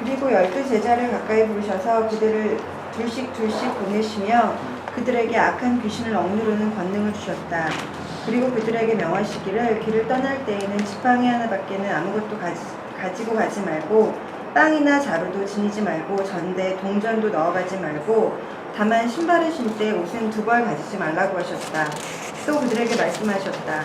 그리고 12제자를 가까이 부르셔서 그들을 둘씩 보내시며 그들에게 악한 귀신을 억누르는 권능을 주셨다. 그리고 그들에게 명하시기를 길을 떠날 때에는 지팡이 하나밖에는 아무것도 가지고 가지 말고 빵이나 자루도 지니지 말고 전대 동전도 넣어가지 말고 다만 신발을 신때 옷은 2벌 가지지 말라고 하셨다. 또 그들에게 말씀하셨다.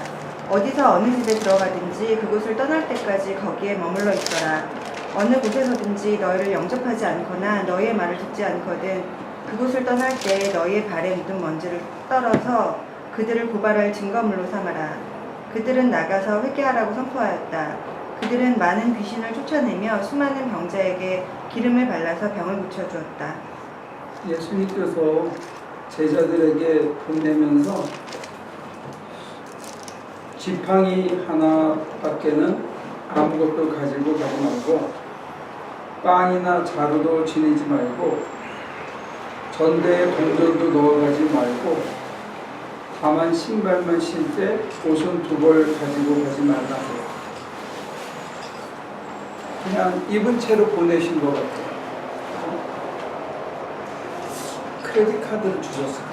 어디서 어느 집에 들어가든지 그곳을 떠날 때까지 거기에 머물러 있어라. 어느 곳에서든지 너희를 영접하지 않거나 너희의 말을 듣지 않거든 그곳을 떠날 때 너희의 발에 묻은 먼지를 떨어서 그들을 고발할 증거물로 삼아라. 그들은 나가서 회개하라고 선포하였다. 그들은 많은 귀신을 쫓아내며 수많은 병자에게 기름을 발라서 병을 고쳐주었다. 예수님께서 제자들에게 보내면서 지팡이 하나밖에는 아무것도 가지고 가지 말고 빵이나 자루도 지니지 말고 전대에 동전도 넣어가지 말고 다만 신발만 신때 옷은 2벌 가지고 가지 말라. 그냥 입은 채로 보내신 것 같아요. 크레딧 카드를 주셨을까?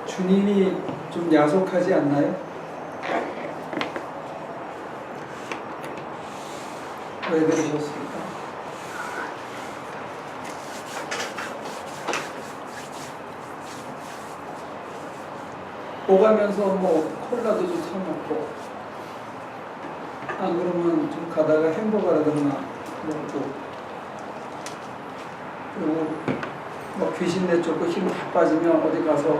주님이 좀 야속하지 않나요? 왜 그러셨을까? 오가면서 콜라도 좀 사먹고 안 그러면 좀 가다가 햄버거라든가 먹고 그리고 귀신 내쫓고 힘 다 빠지면 어디 가서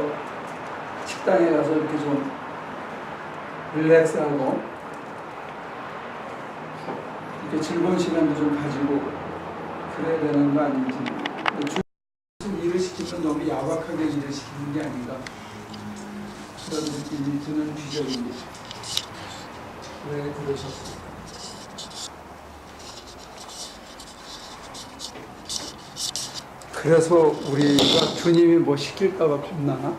식당에 가서 이렇게 좀 릴렉스하고 이렇게 즐거운 시간도 좀 가지고 그래야 되는 거 아닌지. 주님 일을 시키면 너무 야박하게 일을 시키는 게 아닌가 그런 느낌이 드는 귀절입니다. 왜 그러셨을까? 그래서 우리가 주님이 뭐 시킬까봐 겁나나?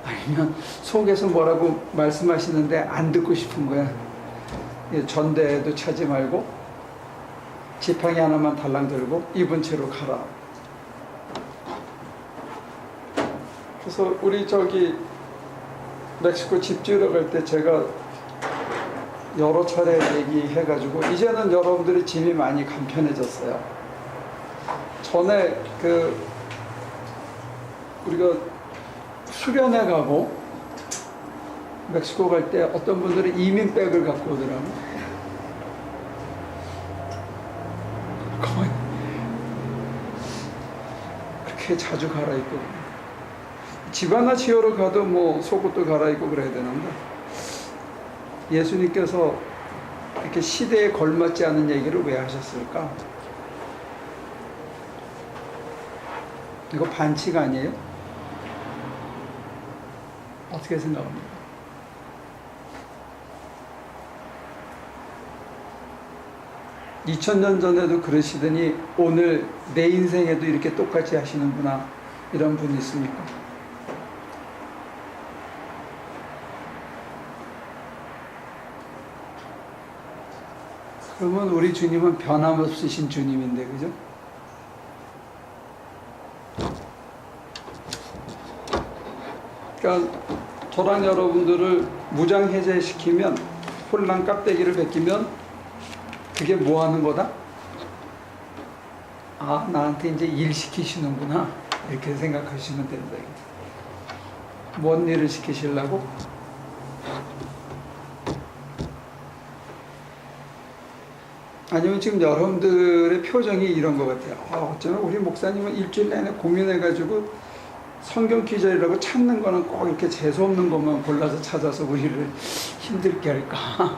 아니면 속에서 뭐라고 말씀하시는데 안 듣고 싶은 거야. 전대에도 차지 말고 지팡이 하나만 달랑 들고 입은 채로 가라. 그래서 우리 멕시코 집 지으러 갈 때 제가 여러 차례 얘기해가지고 이제는 여러분들이 짐이 많이 간편해졌어요. 전에 우리가 수련회 가고 멕시코 갈 때 어떤 분들은 이민백을 갖고 오더라고요. 거의 그렇게 자주 갈아입고 집 하나 지으러 가도 속옷도 갈아입고 그래야 되는데 예수님께서 이렇게 시대에 걸맞지 않은 얘기를 왜 하셨을까? 이거 반칙 아니에요? 어떻게 생각합니까? (2000년) 전에도 그러시더니 오늘 내 인생에도 이렇게 똑같이 하시는구나 이런 분이 있습니까? 그러면 우리 주님은 변함없으신 주님인데, 그죠? 그러니까 저랑 여러분들을 무장해제시키면, 혼란 깍대기를 벗기면 그게 뭐 하는 거다? 아, 나한테 이제 일 시키시는구나 이렇게 생각하시면 된다. 뭔 일을 시키시려고? 아니면 지금 여러분들의 표정이 이런 것 같아요. 어쩌면 우리 목사님은 일주일 내내 고민해가지고 성경 기절이라고 찾는 거는 꼭 이렇게 재수없는 것만 골라서 찾아서 우리를 힘들게 할까?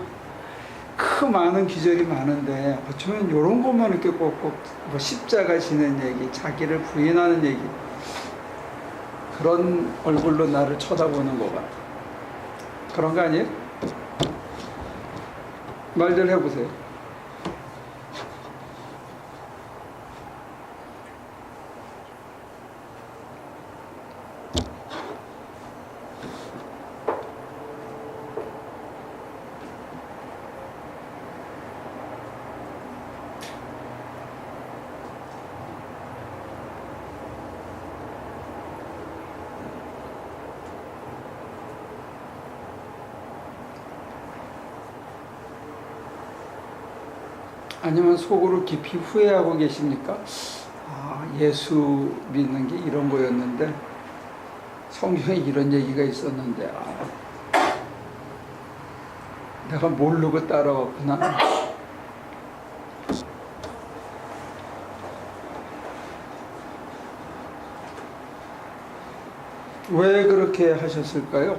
그 많은 기절이 많은데 어쩌면 이런 것만 이렇게 꼭뭐 십자가 지는 얘기, 자기를 부인하는 얘기, 그런 얼굴로 나를 쳐다보는 것 같아. 그런 거 아니에요? 말들 해보세요. 아니면 속으로 깊이 후회하고 계십니까? 아, 예수 믿는 게 이런 거였는데 성경에 이런 얘기가 있었는데 내가 모르고 따라왔구나. 왜 그렇게 하셨을까요?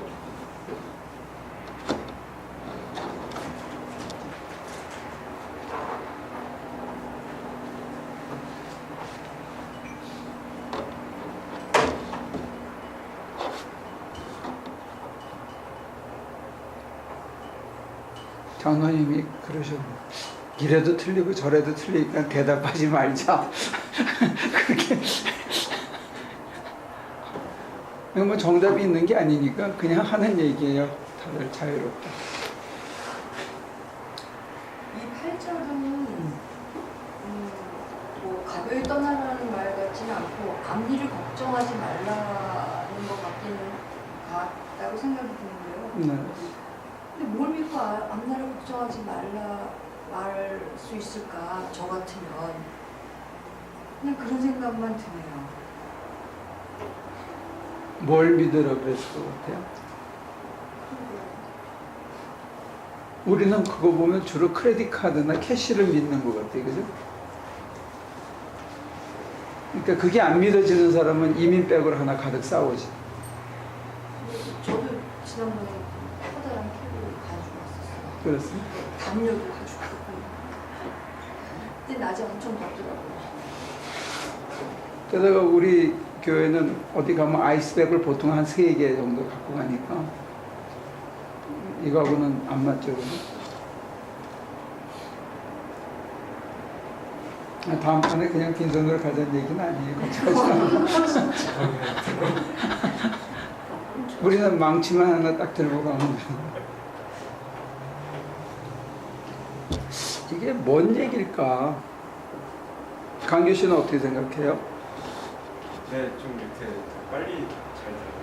장로님이 그러셨는데 이래도 틀리고 저래도 틀리니까 대답하지 말자. 그렇게 이거 뭐 정답이 있는 게 아니니까 그냥 하는 얘기예요. 다들 자유롭게. 이 8절은 뭐 가벼이 떠나라는 말 같지는 않고 앞일을 걱정하지 말라는 것 같다고 생각이 드는데요. 네. 근데 뭘 믿고 앞날을 걱정하지 말라 말 수 있을까? 저 같으면 그냥 그런 생각만 드네요. 뭘 믿으라 그랬을 것 같아요? 우리는 그거 보면 주로 크레딧 카드나 캐시를 믿는 것 같아요. 그죠? 그러니까 그게 안 믿어지는 사람은 이민백으로 하나 가득 싸우지. 저도 지난번에 커다란 캡을 가지고 왔었어요. 그렇습니다. 담요도 가지고 왔고. 근데 낮에 엄청 덥더라고요. 게다가 우리 교회는 어디 가면 아이스백을 보통 한 3개 정도 갖고 가니까 이거하고는 안 맞죠. 다음번에 그냥 빈손으로 가자는 얘기는 아니에요. 걱정하지 마. 우리는 망치만 하나 딱 들고 가면 돼요. 이게 뭔 얘기일까? 강규 씨는 어떻게 생각해요? 네, 좀 이렇게 빨리 잘 들어요.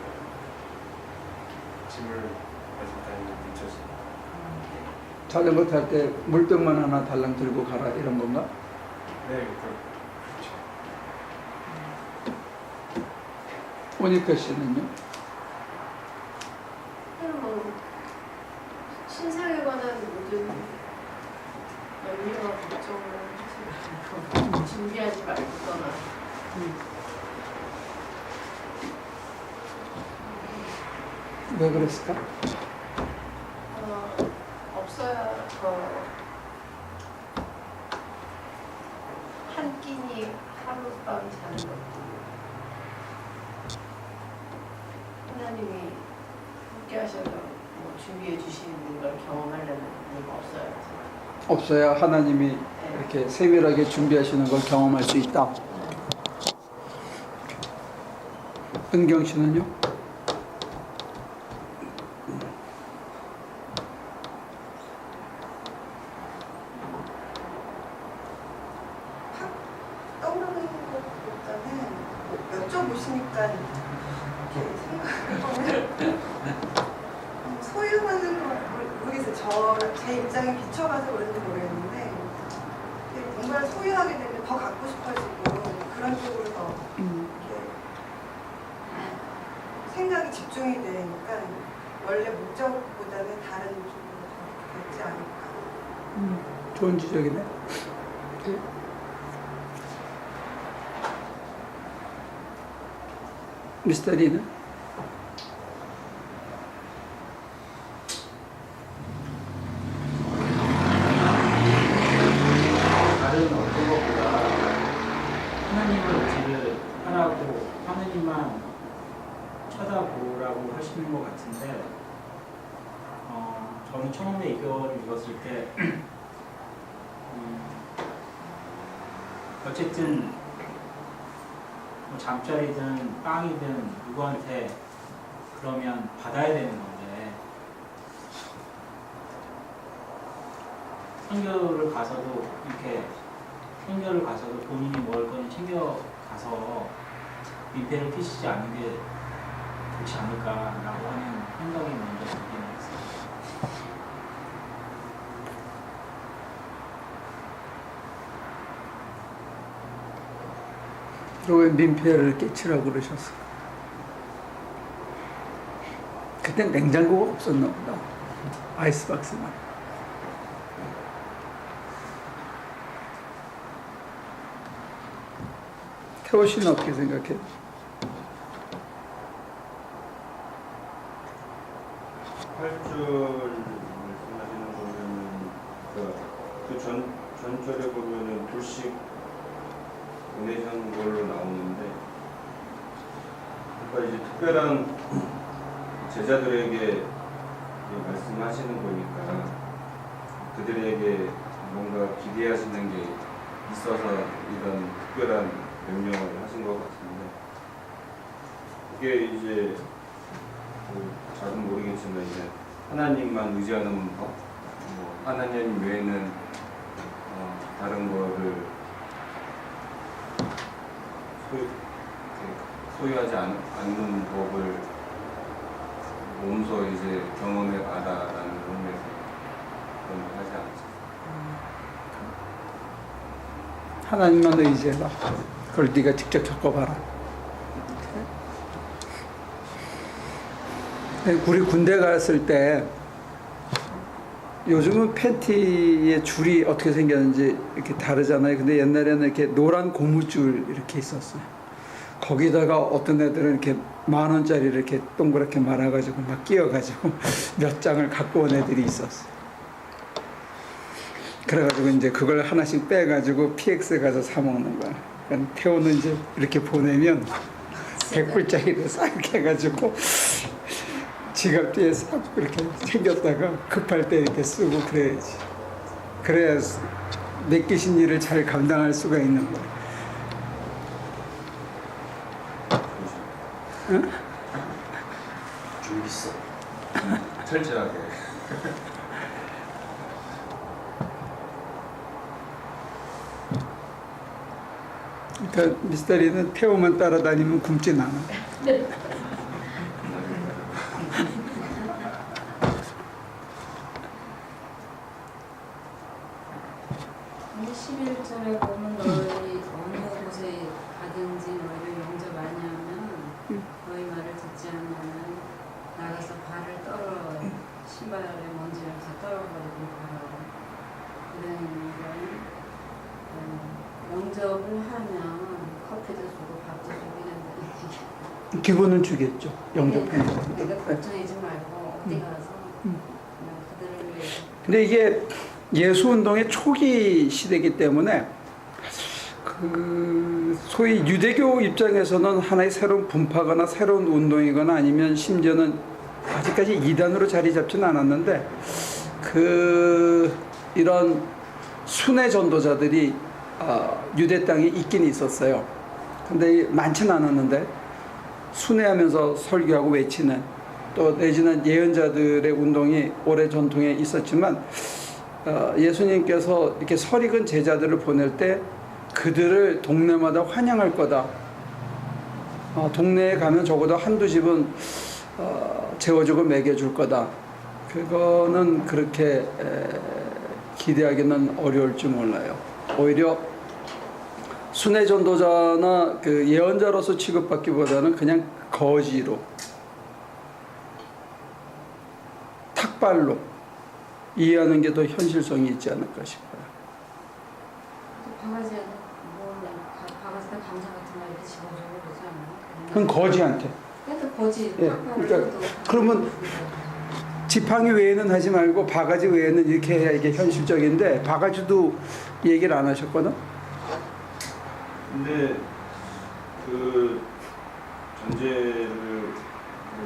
짐을 가지고 다니는 늦춰서. 자전거 탈 때 물병만 하나 달랑 들고 가라 이런 건가? 네, 그렇죠. 오니카 씨는요? 그냥 뭐 신상에 관한 모든 염려와 걱정을 하지 말고 준비하지 말고 떠나. 왜 그랬을까? 없어야 더 한 끼니 하룻밤 자는 것도 하나님이 함께 하셔서 뭐 준비해 주시는 걸 경험하려는 이유가 없어요. 없어야 하나님이 이렇게 세밀하게 준비하시는 걸 경험할 수 있다. 은경 씨는요? 떠오르는 것보다는 여쭤보시니까 이렇게 생각을 소유하는 걸 모르겠어요. 제 입장에 비춰봐서 그런지 모르겠는데 뭔가를 소유하게 되면 더 갖고 싶어지고 그런 쪽으로 더 이렇게 생각이 집중이 되니까 원래 목적보다는 다른 쪽으로 더 되지 않을까. 좋은 지적이네. 미스터 리는? 다른 어떤 것보다 하나님을 의지를 하라고 하나님만 쳐다보라고 하시는 것 같은데 저는 처음에 이 교를 읽었을 때 어쨌든 뭐 잠자리든 빵이든 누구한테 그러면 받아야 되는 건데 선교를 가서도 이렇게 선교를 가서도 본인이 먹을 거는 챙겨 가서 민폐를 끼치지 않는 게 좋지 않을까라고 하는 생각이 먼저 들긴 했어요. 그리고 왜 민폐를 끼치라고 그러셨어? 그때 냉장고가 없었나 보다. 아이스박스만. 태호 씨는 어떻게 생각해? 활줄 말씀하시는 거는 그 전절에 보면은 둘씩 보내신 걸로 나오는데, 그러니까 이제 특별한 제자들에게 이제 말씀하시는 거니까 그들에게 뭔가 기대하시는 게 있어서 이런 특별한 명령을 하신 것 같은데, 그게 이제 잘은 모르겠지만 이제 하나님만 의지하는 법, 하나님 외에는 다른 거를 소유하지 않는 법을 몸소 이제 경험해 가다라는 의미에서 그런 걸 하지 않죠. 하나님만 의지해라. 그걸 네가 직접 겪어봐라. 우리 군대 갔을 때 요즘은 팬티의 줄이 어떻게 생겼는지 이렇게 다르잖아요. 근데 옛날에는 이렇게 노란 고무줄 이렇게 있었어요. 거기다가 어떤 애들은 이렇게 10,000원짜리를 이렇게 동그랗게 말아가지고 막 끼워가지고 몇 장을 갖고 온 애들이 있었어요. 그래가지고 이제 그걸 하나씩 빼가지고 PX 가서 사 먹는 거야. 그러니까 태우는 이제 이렇게 보내면 100불짜리를 싹 해가지고 지갑 뒤에 싹 이렇게 챙겼다가 급할 때 이렇게 쓰고 그래야지. 그래야 맡기신 일을 잘 감당할 수가 있는 거야. 응? 좀 있어. 철저하게. 그러니까 미스터리는 태호만 따라다니면 굶진 않아. 11절에 보면 너희 어느 곳에 가든지 너희를 영접 아니하면 너희 말을 듣지 않으면 나가서 발을 떨어 신발에 먼지를 다 떨어버리고 가라고. 그러니까 영접을 하면 커피도 주고 밥도 주고 이런다는 얘기. 기분은 주겠죠. 영접하는 거. 내가 걱정하지 말고 어디 가서 그냥 그들을 위해서. 근데 이게 예수 운동의 초기 시대이기 때문에 그 소위 유대교 입장에서는 하나의 새로운 분파거나 새로운 운동이거나 아니면 심지어는 아직까지 이단으로 자리 잡지는 않았는데 이런 순회 전도자들이 유대 땅에 있긴 있었어요. 근데 많지는 않았는데 순회하면서 설교하고 외치는 또 내지는 예언자들의 운동이 오래 전통에 있었지만 예수님께서 이렇게 설익은 제자들을 보낼 때 그들을 동네마다 환영할 거다. 동네에 가면 적어도 한두 집은 재워주고 먹여줄 거다. 그거는 그렇게 기대하기는 어려울지 몰라요. 오히려 순회 전도자나 그 예언자로서 취급받기보다는 그냥 거지로 탁발로 이해하는 게 더 현실성이 있지 않을까 싶어요. 바가지에 바가지에 감자 같은 거 이렇게 집어주고 그러지 않아요? 그건 거지한테. 그래도 거지. 예, 그러니까 그러면 지팡이 외에는 하지 말고 바가지 외에는 이렇게 해야 이게 현실적인데 바가지도 얘기를 안 하셨거든. 근데 그 전제를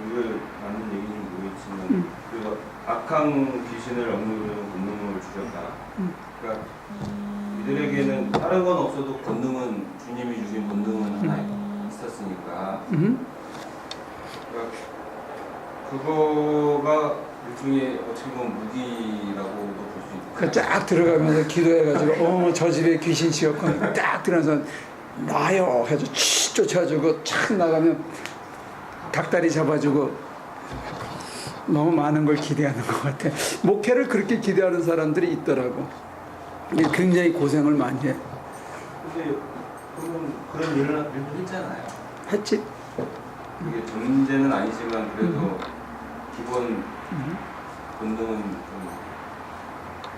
이거 맞는 얘기인지 모르겠지만 그 악한 귀신을 억누르는 권능을 주셨다. 그러니까 이들에게는 다른 건 없어도 권능은 주님이 주신 권능은 하나 있었으니까. 그러니까 그거가 일종의 어떻게 보면 무기라고도 볼 수 있고. 그 쫙 들어가면서 기도해가지고 저 집에 귀신 지었건 딱 들어가서 나요 해서 치 쫓아주고 착 나가면 닭다리 잡아주고 너무 많은 걸 기대하는 것 같아. 목회를 그렇게 기대하는 사람들이 있더라고. 굉장히 고생을 많이 해. 근데 그런 일을 일부 했잖아요. 했지. 이게 전제는 아니지만 그래도 기본 본능은 좀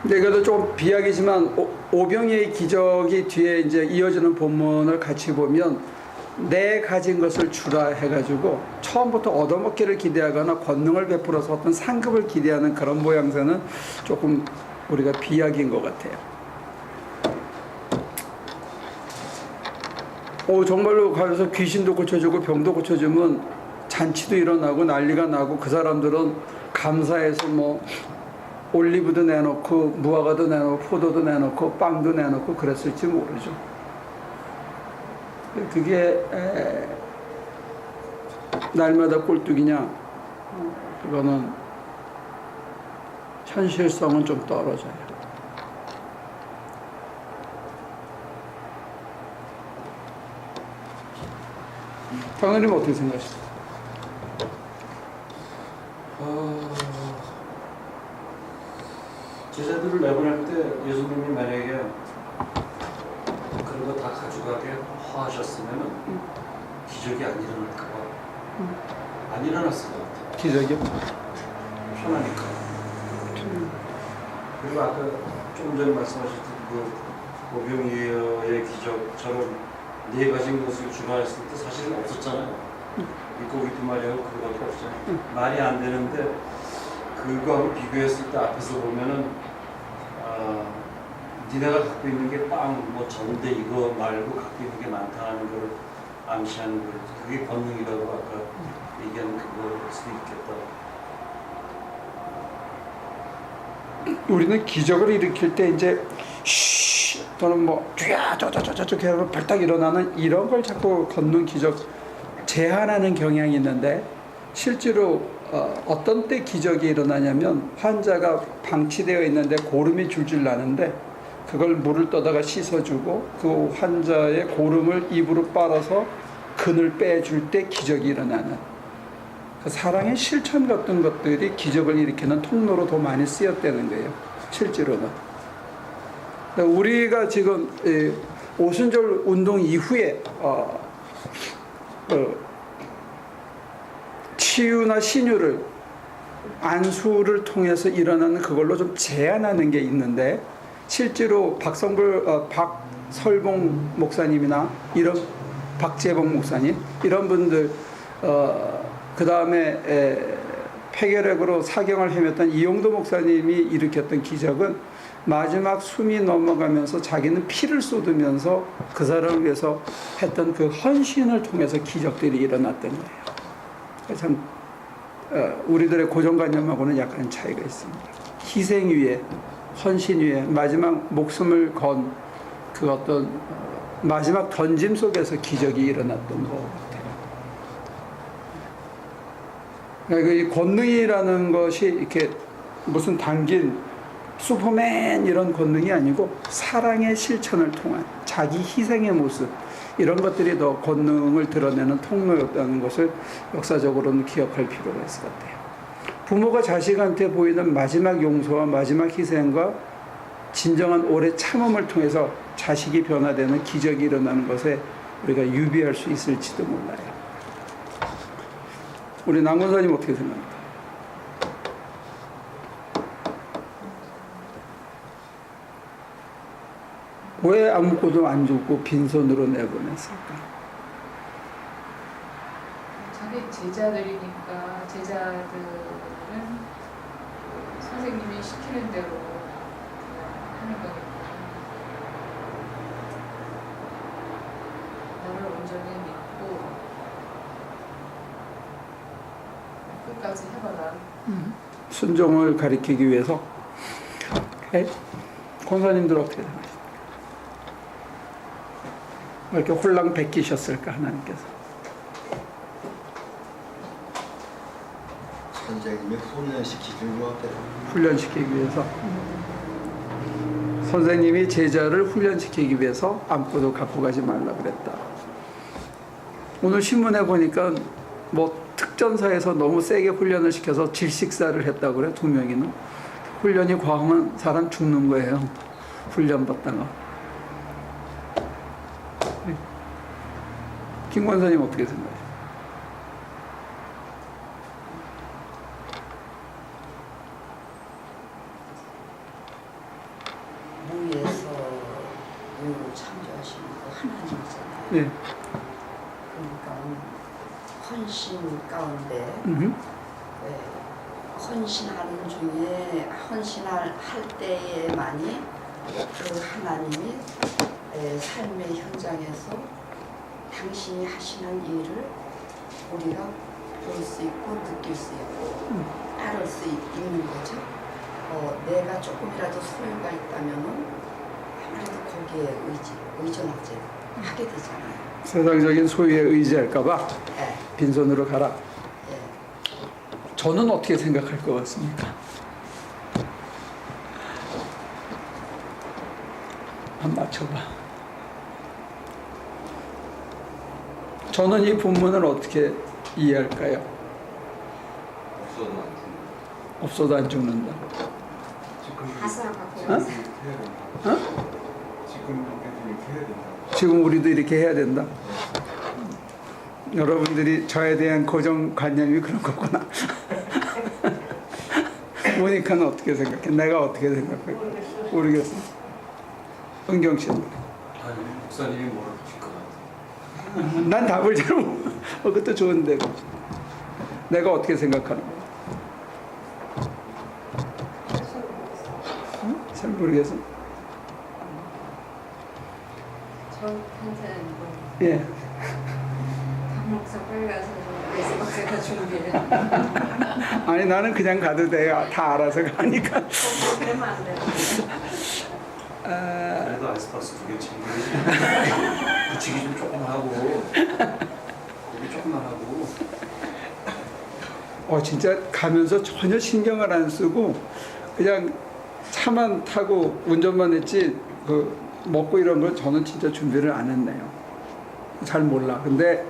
근데 이것도 좀 비약이지만 오병이의 기적이 뒤에 이제 이어지는 본문을 같이 보면 내 가진 것을 주라 해가지고 처음부터 얻어먹기를 기대하거나 권능을 베풀어서 어떤 상급을 기대하는 그런 모양새는 조금 우리가 비약인 것 같아요. 정말로 가서 귀신도 고쳐주고 병도 고쳐주면 잔치도 일어나고 난리가 나고 그 사람들은 감사해서 뭐 올리브도 내놓고 무화과도 내놓고 포도도 내놓고 빵도 내놓고 그랬을지 모르죠. 그게 날마다 꼴뚜기냐? 그거는 현실성은 좀 떨어져요. 당연히 어떻게 생각하십니까? 제자들을 내보낼 때 예수님이 만약에 그런 거 다 가져가게 하셨으면 기적이 안 일어날까 봐. 안 일어났을 것 같아요. 기적이요? 편하니까. 그리고 아까 조금 전에 말씀하셨던 그 오병이어의 기적처럼 네 가진 것을 주라 했을 때 사실은 없었잖아요. 믿고 있던 말이하고 그거밖에 없잖아요. 말이 안 되는데 그거하고 비교했을 때 앞에서 보면은 니네가 갖고 있는 게 빵, 뭐 전대 이거 말고 갖고 있는 게 많다는 걸 암시하는 거 그게 권능이라고 아까 얘기한 그거일 수도 있겠다. 우리는 기적을 일으킬 때 이제 쉬 또는 뭐 쥐야 저저저저 하면 벌떡 일어나는 이런 걸 자꾸 걷는 기적 제한하는 경향이 있는데 실제로 어떤 때 기적이 일어나냐면 환자가 방치되어 있는데 고름이 줄줄 나는데 그걸 물을 떠다가 씻어주고 그 환자의 고름을 입으로 빨아서 근을 빼줄 때 기적이 일어나는 그 사랑의 실천 같은 것들이 기적을 일으키는 통로로 더 많이 쓰였다는 거예요. 실제로는. 우리가 지금 오순절 운동 이후에 치유나 신유를 안수를 통해서 일어나는 그걸로 좀 제한하는 게 있는데 실제로 박설봉 목사님이나 이런 박재봉 목사님 이런 분들 그 다음에 폐결핵으로 사경을 헤맸던 이용도 목사님이 일으켰던 기적은 마지막 숨이 넘어가면서 자기는 피를 쏟으면서 그 사람을 위해서 했던 그 헌신을 통해서 기적들이 일어났던 거예요. 참 우리들의 고정관념하고는 약간 차이가 있습니다. 희생 위에 헌신 위에 마지막 목숨을 건 그 어떤 마지막 던짐 속에서 기적이 일어났던 것 같아요. 그러니까 이 권능이라는 것이 이렇게 무슨 당긴 슈퍼맨 이런 권능이 아니고 사랑의 실천을 통한 자기 희생의 모습 이런 것들이 더 권능을 드러내는 통로였다는 것을 역사적으로는 기억할 필요가 있을 것 같아요. 부모가 자식한테 보이는 마지막 용서와 마지막 희생과 진정한 오래 참음을 통해서 자식이 변화되는 기적이 일어나는 것에 우리가 유비할 수 있을지도 몰라요. 우리 남 권사님 어떻게 생각합니까? 왜 아무것도 안 주고 빈손으로 내보냈을까? 자기 제자들이니까 제자들은 선생님이 시키는 대로 하는 거니까 나를 온전히 믿고 끝까지 해봐라. 순종을 가리키기 위해서. 권사님들 어떻게 생각하십니까? 왜 이렇게 홀랑 베끼셨을까 하나님께서? 선생님이 훈련시키는 것 같아요. 훈련시키기 위해서. 선생님이 제자를 훈련시키기 위해서 아무것도 갖고 가지 말라 그랬다. 오늘 신문에 보니까 뭐 특전사에서 너무 세게 훈련을 시켜서 질식사를 했다고 그래. 2명이는. 훈련이 과하면 사람 죽는 거예요. 훈련 받다가. 김 권사님 어떻게 생각해요? 무에서 무를 창조하신 그 하나님이잖아요. 네. 그러니까 헌신 가운데 왜 헌신하는 중에 헌신할 때에만이 그 하나님이 삶의 현장에서 당신이 하시는 일을 우리가 볼 수 있고 느낄 수 있고 따를 수 있는 거죠. 내가 조금이라도 소유가 있다면은 아무래도 거기에 의존하지 하게 되잖아요. 세상적인 소유에 의지할까봐 네. 빈손으로 가라. 네. 저는 어떻게 생각할 것 같습니까? 한번 맞춰봐. 저는 이 본문을 어떻게 이해할까요? 없어도 안 죽는다. 없어도 안 죽는다. 가사 갖고 어? 해야 된다. 어? 지금 이렇게 해야 된다. 지금 우리도 이렇게 해야 된다. 여러분들이 저에 대한 고정관념이 그런 거구나. 모니카는 어떻게 생각해? 내가 어떻게 생각해? 모르겠어. 은경 씨는? 아니 목사님이 뭐를 붙일 것 같아. 난 답을 잘 못. 그것도 좋은데. 내가 어떻게 생각하는 거야? 잘 모르겠어. 저한테 뭐 예. 밥 먹자 빨리 가서 에스박스에다 준비해. 아니 나는 그냥 가도 돼요. 다 알아서 가니까. 그러면 안 돼. 그래도 아이스박스 2개 챙겨야지. 붙이기 좀 조금 하고 고기 조금만 하고. 진짜 가면서 전혀 신경을 안 쓰고 그냥 차만 타고 운전만 했지 그 먹고 이런 걸 저는 진짜 준비를 안 했네요. 잘 몰라. 근데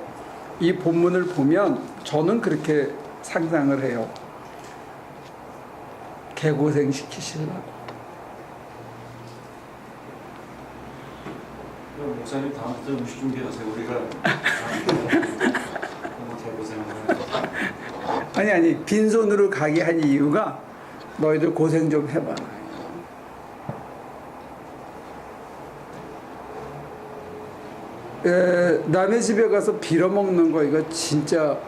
이 본문을 보면 저는 그렇게 상상을 해요. 개고생 시키시려고. 그럼 목사님 다음부터 음식 준비하세요. 우리가 너무 개고생하는. 아니 빈손으로 가게 한 이유가 너희들 고생 좀 해봐라. 남의 집에 가서 빌어먹는 거 이거 진짜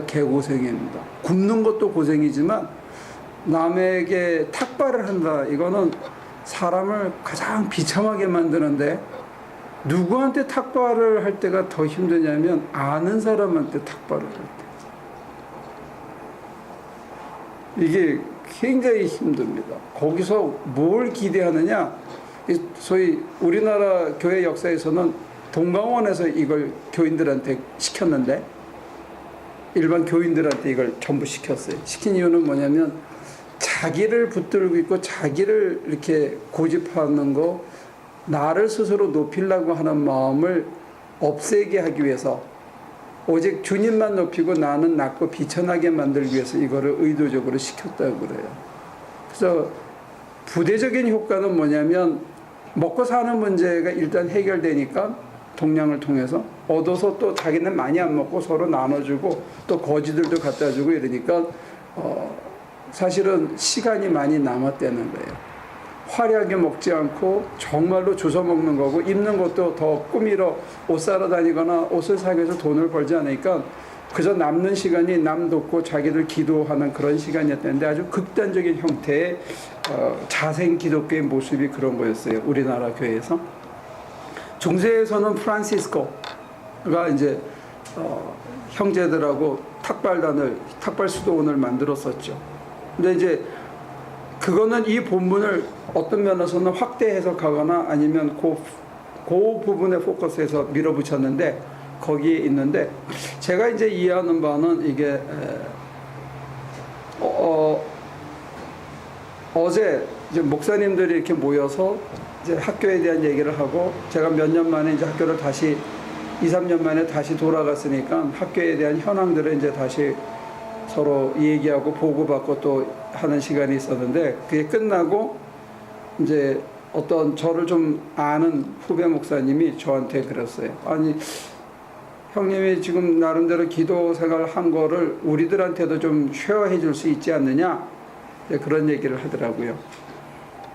개고생입니다. 굶는 것도 고생이지만 남에게 탁발을 한다. 이거는 사람을 가장 비참하게 만드는데 누구한테 탁발을 할 때가 더 힘드냐면 아는 사람한테 탁발을 할 때. 이게 굉장히 힘듭니다. 거기서 뭘 기대하느냐? 소위 우리나라 교회 역사에서는 동강원에서 이걸 교인들한테 시켰는데 일반 교인들한테 이걸 전부 시켰어요. 시킨 이유는 뭐냐면 자기를 붙들고 있고 자기를 이렇게 고집하는 거 나를 스스로 높이려고 하는 마음을 없애게 하기 위해서 오직 주님만 높이고 나는 낮고 비천하게 만들기 위해서 이거를 의도적으로 시켰다고 그래요. 그래서 부대적인 효과는 뭐냐면 먹고 사는 문제가 일단 해결되니까 동량을 통해서 얻어서 또 자기는 많이 안 먹고 서로 나눠주고 또 거지들도 갖다 주고 이러니까 사실은 시간이 많이 남았다는 거예요. 화려하게 먹지 않고 정말로 주워 먹는 거고 입는 것도 더 꾸미러 옷 사러 다니거나 옷을 사기 위해서 돈을 벌지 않으니까 그저 남는 시간이 남 돕고 자기들 기도하는 그런 시간이었는데 아주 극단적인 형태의 자생 기독교의 모습이 그런 거였어요. 우리나라 교회에서. 중세에서는 프란시스코가 이제 형제들하고 탁발 수도원을 만들었었죠. 근데 이제 그거는 이 본문을 어떤 면에서는 확대 해석하거나 아니면 그 부분에 포커스해서 밀어붙였는데 거기에 있는데 제가 이제 이해하는 바는 이게 어제 이제 목사님들이 이렇게 모여서 이제 학교에 대한 얘기를 하고 제가 몇 년 만에 이제 학교를 다시 2, 3년 만에 다시 돌아갔으니까 학교에 대한 현황들을 이제 다시 서로 얘기하고 보고받고 또 하는 시간이 있었는데 그게 끝나고 이제 어떤 저를 좀 아는 후배 목사님이 저한테 그랬어요. 아니 형님이 지금 나름대로 기도 생활 한 거를 우리들한테도 좀 쉐어해 줄 수 있지 않느냐, 그런 얘기를 하더라고요.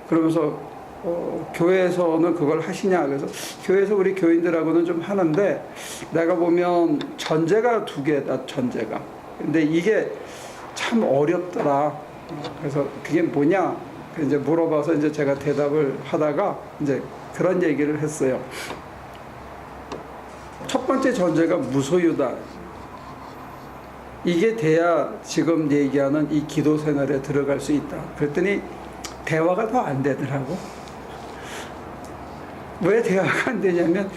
그러면서 교회에서는 그걸 하시냐, 그래서 교회에서 우리 교인들하고는 좀 하는데 내가 보면 전제가 2개다, 전제가. 근데 이게 참 어렵더라. 그래서 그게 뭐냐 이제 물어봐서 이제 제가 대답을 하다가 이제 그런 얘기를 했어요. 첫 번째 전제가 무소유다. 이게 돼야 지금 얘기하는 이 기도 생활에 들어갈 수 있다. 그랬더니 대화가 더 안 되더라고. 왜 대화가 안 되냐면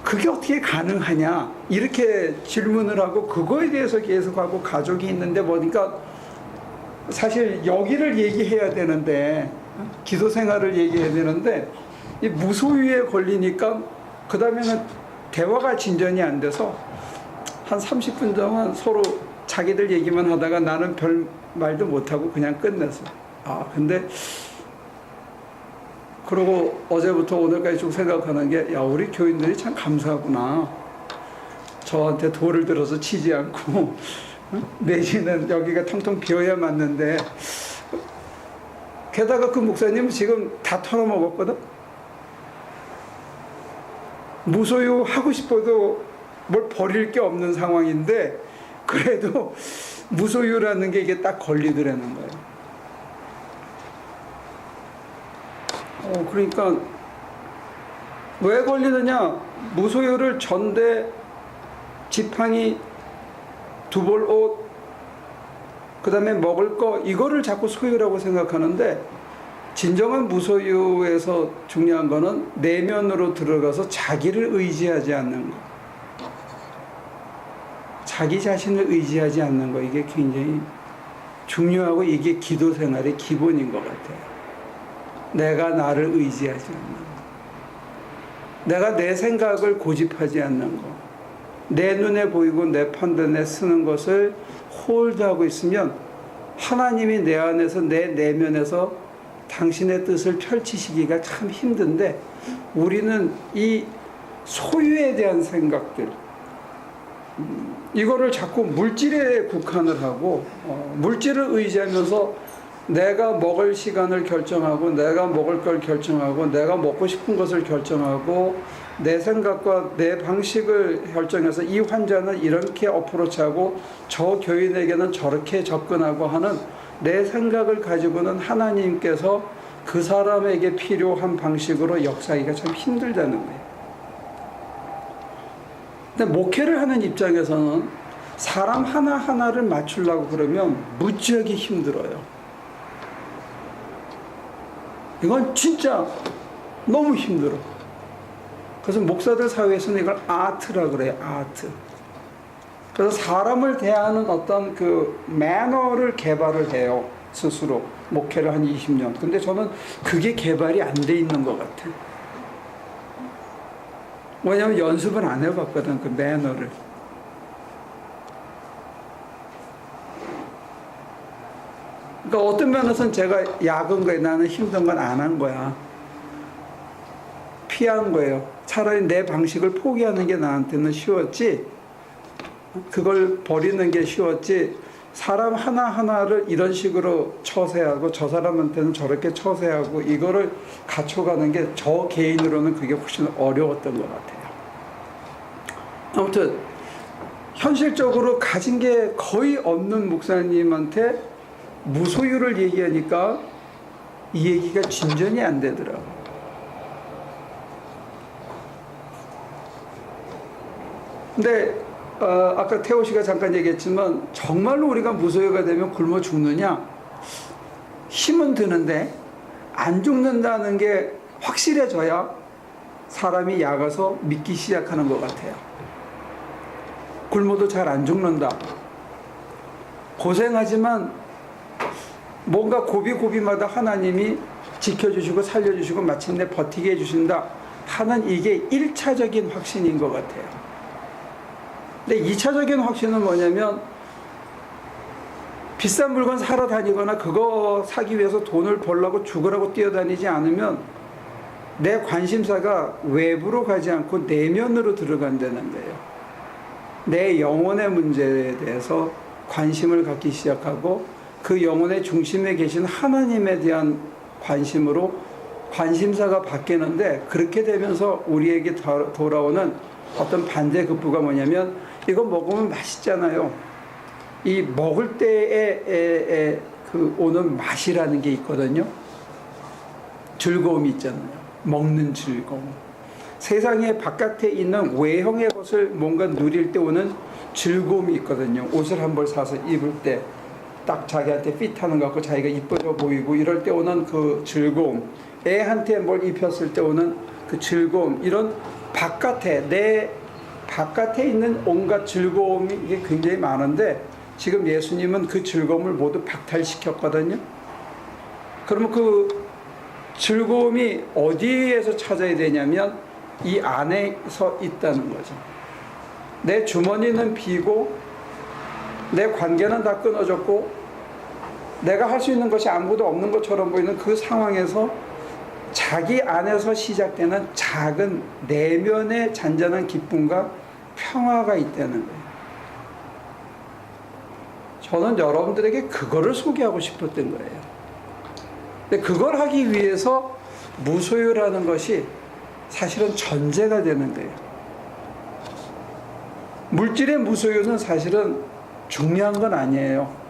그게 어떻게 가능하냐 이렇게 질문을 하고 그거에 대해서 계속하고 가족이 있는데 보니까 사실 여기를 얘기해야 되는데 기도 생활을 얘기해야 되는데 이 무소유에 걸리니까 그 다음에는 대화가 진전이 안 돼서 한 30분 동안 서로 자기들 얘기만 하다가 나는 별 말도 못하고 그냥 끝냈어. 근데 그러고 어제부터 오늘까지 쭉 생각하는 게, 야, 우리 교인들이 참 감사하구나. 저한테 돌을 들어서 치지 않고 내지는 여기가 텅텅 비어야 맞는데, 게다가 그 목사님은 지금 다 털어먹었거든. 무소유 하고 싶어도 뭘 버릴 게 없는 상황인데 그래도 무소유라는 게 이게 딱 걸리더라는 거예요. 그러니까 왜 걸리느냐? 무소유를 전대, 지팡이, 2벌 옷, 그 다음에 먹을 거, 이거를 자꾸 소유라고 생각하는데 진정한 무소유에서 중요한 거는 내면으로 들어가서 자기를 의지하지 않는 거, 자기 자신을 의지하지 않는 거, 이게 굉장히 중요하고 이게 기도 생활의 기본인 것 같아요. 내가 나를 의지하지 않는 거, 내가 내 생각을 고집하지 않는 거, 내 눈에 보이고 내 판단에 쓰는 것을 홀드하고 있으면 하나님이 내 안에서, 내 내면에서 당신의 뜻을 펼치시기가 참 힘든데, 우리는 이 소유에 대한 생각들, 이거를 자꾸 물질에 국한을 하고 물질을 의지하면서 내가 먹을 시간을 결정하고, 내가 먹을 걸 결정하고, 내가 먹고 싶은 것을 결정하고, 내 생각과 내 방식을 결정해서 이 환자는 이렇게 어프로치하고 저 교인에게는 저렇게 접근하고 하는 내 생각을 가지고는 하나님께서 그 사람에게 필요한 방식으로 역사하기가 참 힘들다는 거예요. 근데 목회를 하는 입장에서는 사람 하나하나를 맞추려고 그러면 무지하게 힘들어요. 이건 진짜 너무 힘들어. 그래서 목사들 사회에서는 이걸 아트라 그래요. 아트. 그래서 사람을 대하는 어떤 그 매너를 개발을 해요. 스스로. 목회를 한 20년. 근데 저는 그게 개발이 안 돼 있는 것 같아요. 왜냐면 연습을 안 해봤거든, 그 매너를. 그러니까 어떤 면에서는 제가 약은 거예요. 나는 힘든 건 안 한 거야. 피한 거예요. 차라리 내 방식을 포기하는 게 나한테는 쉬웠지, 그걸 버리는 게 쉬웠지, 사람 하나하나를 이런 식으로 처세하고 저 사람한테는 저렇게 처세하고 이거를 갖춰가는 게 저 개인으로는 그게 훨씬 어려웠던 것 같아요. 아무튼 현실적으로 가진 게 거의 없는 목사님한테 무소유를 얘기하니까 이 얘기가 진전이 안 되더라고요. 근데 아까 태호 씨가 잠깐 얘기했지만 정말로 우리가 무소유가 되면 굶어 죽느냐? 힘은 드는데 안 죽는다는 게 확실해져야 사람이 약아서 믿기 시작하는 것 같아요. 굶어도 잘 안 죽는다. 고생하지만 뭔가 고비고비마다 하나님이 지켜주시고 살려주시고 마침내 버티게 해주신다 하는 이게 1차적인 확신인 것 같아요. 근데 2차적인 확신은 뭐냐면 비싼 물건 사러 다니거나 그거 사기 위해서 돈을 벌려고 죽으라고 뛰어다니지 않으면 내 관심사가 외부로 가지 않고 내면으로 들어간다는 거예요. 내 영혼의 문제에 대해서 관심을 갖기 시작하고 그 영혼의 중심에 계신 하나님에 대한 관심으로 관심사가 바뀌는데, 그렇게 되면서 우리에게 돌아오는 어떤 반대급부가 뭐냐면, 이거 먹으면 맛있잖아요. 이 먹을 때에 그 오는 맛이라는 게 있거든요. 즐거움이 있잖아요. 먹는 즐거움. 세상의 바깥에 있는 외형의 것을 뭔가 누릴 때 오는 즐거움이 있거든요. 옷을 한 벌 사서 입을 때 딱 자기한테 핏하는 것 같고 자기가 이뻐져 보이고 이럴 때 오는 그 즐거움, 애한테 뭘 입혔을 때 오는 그 즐거움, 이런 바깥에, 내 바깥에 있는 온갖 즐거움이 이게 굉장히 많은데, 지금 예수님은 그 즐거움을 모두 박탈시켰거든요. 그러면 그 즐거움이 어디에서 찾아야 되냐면 이 안에서 있다는 거죠. 내 주머니는 비고 내 관계는 다 끊어졌고 내가 할 수 있는 것이 아무것도 없는 것처럼 보이는 그 상황에서 자기 안에서 시작되는 작은 내면의 잔잔한 기쁨과 평화가 있다는 거예요. 저는 여러분들에게 그거를 소개하고 싶었던 거예요. 근데 그걸 하기 위해서 무소유라는 것이 사실은 전제가 되는 거예요. 물질의 무소유는 사실은 중요한 건 아니에요.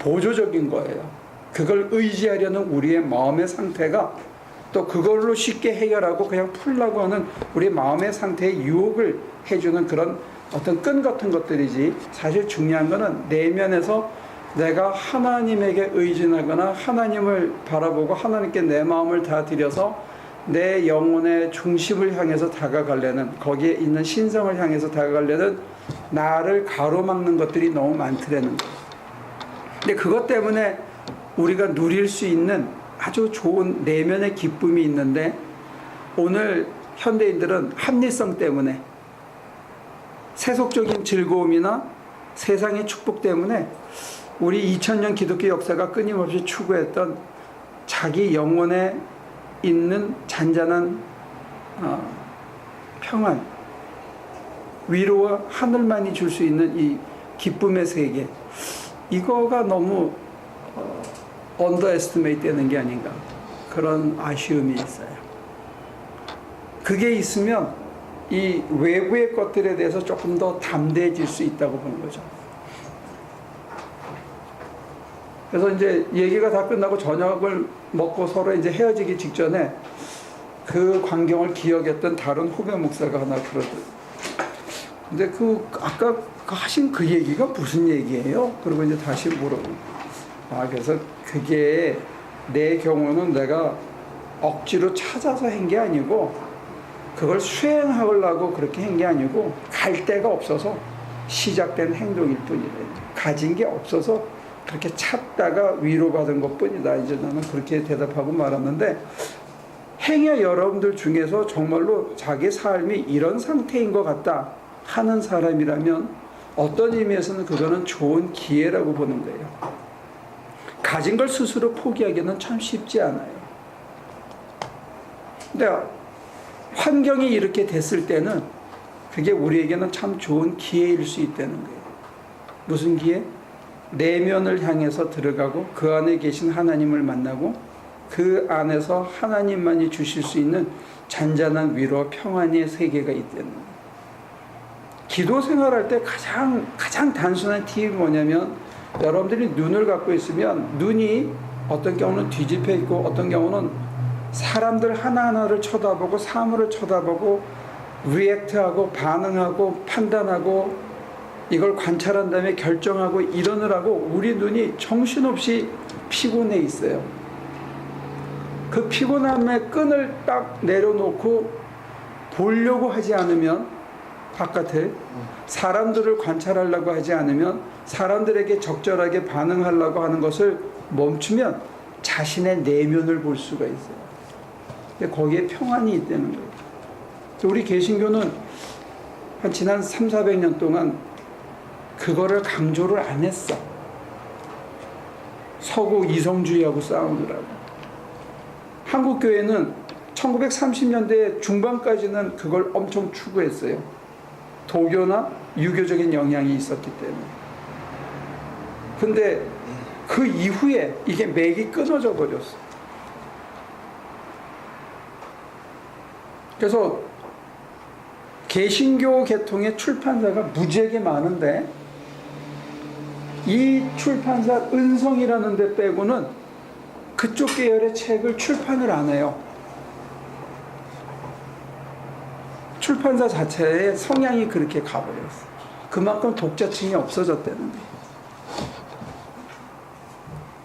보조적인 거예요. 그걸 의지하려는 우리의 마음의 상태가, 또 그걸로 쉽게 해결하고 그냥 풀려고 하는 우리 마음의 상태에 유혹을 해주는 그런 어떤 끈 같은 것들이지, 사실 중요한 거는 내면에서 내가 하나님에게 의존하거나 하나님을 바라보고 하나님께 내 마음을 다 드려서 내 영혼의 중심을 향해서 다가가려는, 거기에 있는 신성을 향해서 다가가려는 나를 가로막는 것들이 너무 많더라는 거예요. 근데 그것 때문에 우리가 누릴 수 있는 아주 좋은 내면의 기쁨이 있는데, 오늘 현대인들은 합리성 때문에, 세속적인 즐거움이나 세상의 축복 때문에 우리 2000년 기독교 역사가 끊임없이 추구했던 자기 영혼에 있는 잔잔한 평안, 위로와 하늘만이 줄 수 있는 이 기쁨의 세계, 이거가 너무 언더에스티메이트 되는 게 아닌가, 그런 아쉬움이 있어요. 그게 있으면 이 외부의 것들에 대해서 조금 더 담대해질 수 있다고 보는 거죠. 그래서 이제 얘기가 다 끝나고 저녁을 먹고 서로 이제 헤어지기 직전에 그 광경을 기억했던 다른 후배 목사가 하나 그러더라고요. 근데 아까 하신 그 얘기가 무슨 얘기예요? 그리고 이제 다시 그래서 그게 내 경우는 내가 억지로 찾아서 한 게 아니고, 그걸 수행하려고 그렇게 한 게 아니고, 갈 데가 없어서 시작된 행동일 뿐이래. 가진 게 없어서 그렇게 찾다가 위로받은 것 뿐이다. 이제 나는 그렇게 대답하고 말았는데, 행여 여러분들 중에서 정말로 자기 삶이 이런 상태인 것 같다 하는 사람이라면 어떤 의미에서는 그거는 좋은 기회라고 보는 거예요. 가진 걸 스스로 포기하기는 참 쉽지 않아요. 근데 환경이 이렇게 됐을 때는 그게 우리에게는 참 좋은 기회일 수 있다는 거예요. 무슨 기회? 내면을 향해서 들어가고 그 안에 계신 하나님을 만나고 그 안에서 하나님만이 주실 수 있는 잔잔한 위로와 평안의 세계가 있다는 거예요. 기도 생활할 때 가장 단순한 팁이 뭐냐면, 여러분들이 눈을 갖고 있으면 눈이 어떤 경우는 뒤집혀 있고 어떤 경우는 사람들 하나하나를 쳐다보고 사물을 쳐다보고 리액트하고 반응하고 판단하고 이걸 관찰한 다음에 결정하고 이러느라고 우리 눈이 정신없이 피곤해 있어요. 그 피곤함의 끈을 딱 내려놓고 보려고 하지 않으면, 바깥을 사람들을 관찰하려고 하지 않으면, 사람들에게 적절하게 반응하려고 하는 것을 멈추면 자신의 내면을 볼 수가 있어요. 거기에 평안이 있다는 거예요. 우리 개신교는 한 지난 300~400년 동안 그거를 강조를 안 했어. 서구 이성주의하고 싸우느라고. 한국교회는 1930년대 중반까지는 그걸 엄청 추구했어요. 도교나 유교적인 영향이 있었기 때문에. 근데 그 이후에 이게 맥이 끊어져 버렸어. 그래서 개신교 계통의 출판사가 무지하게 많은데 이 출판사 은성이라는 데 빼고는 그쪽 계열의 책을 출판을 안 해요. 출판사 자체의 성향이 그렇게 가버렸어. 그만큼 독자층이 없어졌다는 거예요.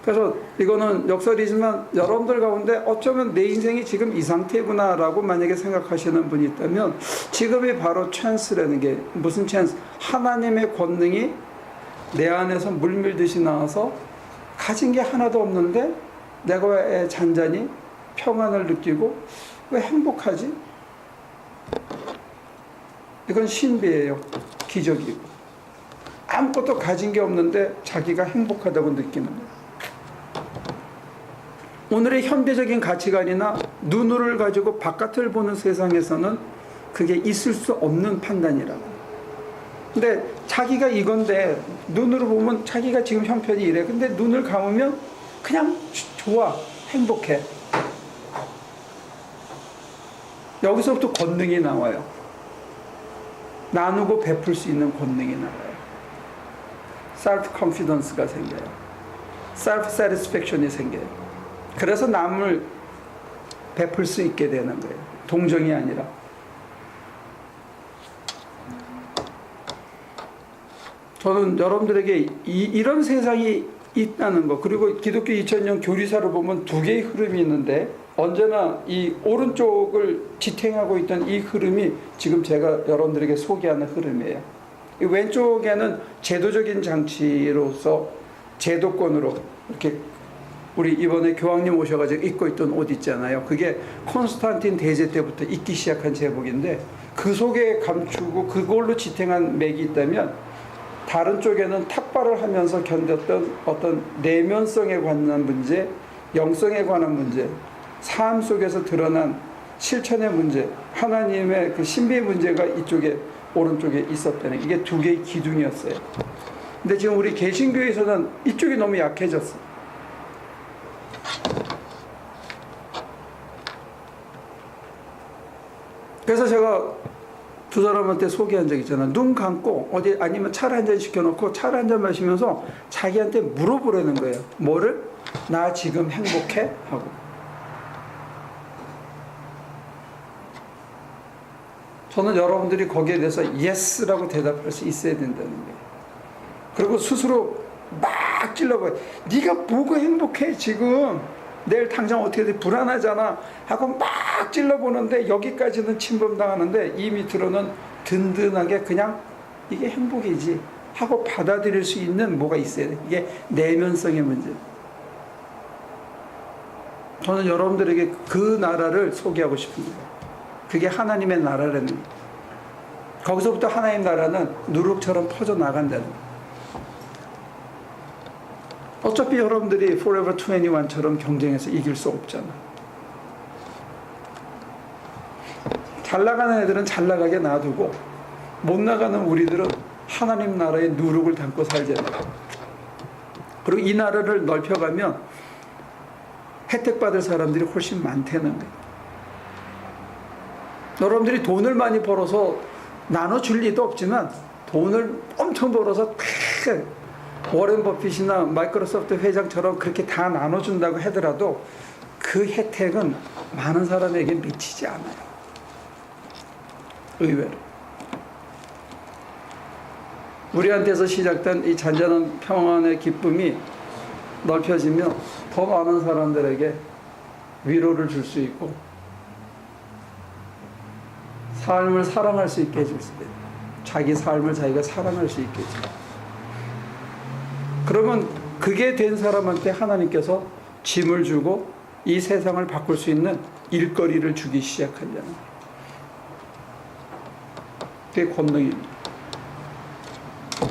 그래서 이거는 역설이지만 여러분들 가운데 어쩌면 내 인생이 지금 이 상태구나 라고 만약에 생각하시는 분이 있다면 지금이 바로 찬스라는 게 무슨 찬스? 하나님의 권능이 내 안에서 물밀듯이 나와서 가진 게 하나도 없는데 내가 왜 잔잔히 평안을 느끼고 왜 행복하지? 이건 신비예요. 기적이고. 아무것도 가진 게 없는데 자기가 행복하다고 느끼는 거예요. 오늘의 현대적인 가치관이나 눈을 가지고 바깥을 보는 세상에서는 그게 있을 수 없는 판단이라고. 근데 자기가 이건데 눈으로 보면 자기가 지금 형편이 이래. 근데 눈을 감으면 그냥 좋아. 행복해. 여기서부터 권능이 나와요. 나누고 베풀 수 있는 권능이 나와요. self confidence가 생겨요. self satisfaction이 생겨요. 그래서 남을 베풀 수 있게 되는 거예요. 동정이 아니라. 저는 여러분들에게 이런 세상이 있다는 거, 그리고 기독교 2000년 교리사를 보면 두 개의 흐름이 있는데 언제나 이 오른쪽을 지탱하고 있던 이 흐름이 지금 제가 여러분들에게 소개하는 흐름이에요. 이 왼쪽에는 제도적인 장치로서 제도권으로 이렇게 우리 이번에 교황님 오셔가지고 입고 있던 옷 있잖아요. 그게 콘스탄틴 대제 때부터 입기 시작한 제복인데 그 속에 감추고 그걸로 지탱한 맥이 있다면 다른 쪽에는 탁발을 하면서 견뎠던 어떤 내면성에 관한 문제, 영성에 관한 문제, 삶 속에서 드러난 실천의 문제, 하나님의 그 신비의 문제가 이쪽에 오른쪽에 있었다는 이게 두 개의 기둥이었어요. 근데 지금 우리 개신교에서는 이쪽이 너무 약해졌어. 그래서 제가 두 사람한테 소개한 적 있잖아. 눈 감고 어디 아니면 차를 한 잔 시켜놓고 차를 한 잔 마시면서 자기한테 물어보라는 거예요. 뭐를? 나 지금 행복해? 하고. 저는 여러분들이 거기에 대해서 예스라고 대답할 수 있어야 된다는 거예요. 그리고 스스로 막 찔러봐요. 네가 뭐가 행복해 지금? 내일 당장 어떻게 돼? 불안하잖아 하고 막 찔러보는데 여기까지는 침범당하는데 이 밑으로는 든든하게 그냥 이게 행복이지 하고 받아들일 수 있는 뭐가 있어야 돼. 이게 내면성의 문제. 저는 여러분들에게 그 나라를 소개하고 싶습니다. 그게 하나님의 나라라는 거예요. 거기서부터 하나님 나라는 누룩처럼 퍼져나간다는 거예요. 어차피 여러분들이 Forever 21처럼 경쟁해서 이길 수 없잖아. 잘 나가는 애들은 잘 나가게 놔두고 못 나가는 우리들은 하나님 나라의 누룩을 담고 살잖아요. 그리고 이 나라를 넓혀가면 혜택받을 사람들이 훨씬 많다는 거예요. 여러분들이 돈을 많이 벌어서 나눠줄 리도 없지만 돈을 엄청 벌어서 워렌 버핏이나 마이크로소프트 회장처럼 그렇게 다 나눠준다고 하더라도 그 혜택은 많은 사람에게 미치지 않아요. 의외로. 우리한테서 시작된 이 잔잔한 평안의 기쁨이 넓혀지면 더 많은 사람들에게 위로를 줄 수 있고 삶을 사랑할 수 있게 해줄 수 있어요. 자기 삶을 자기가 사랑할 수 있게 해줘요. 그러면 그게 된 사람한테 하나님께서 짐을 주고 이 세상을 바꿀 수 있는 일거리를 주기 시작한다는 거예요. 그게 권능입니다.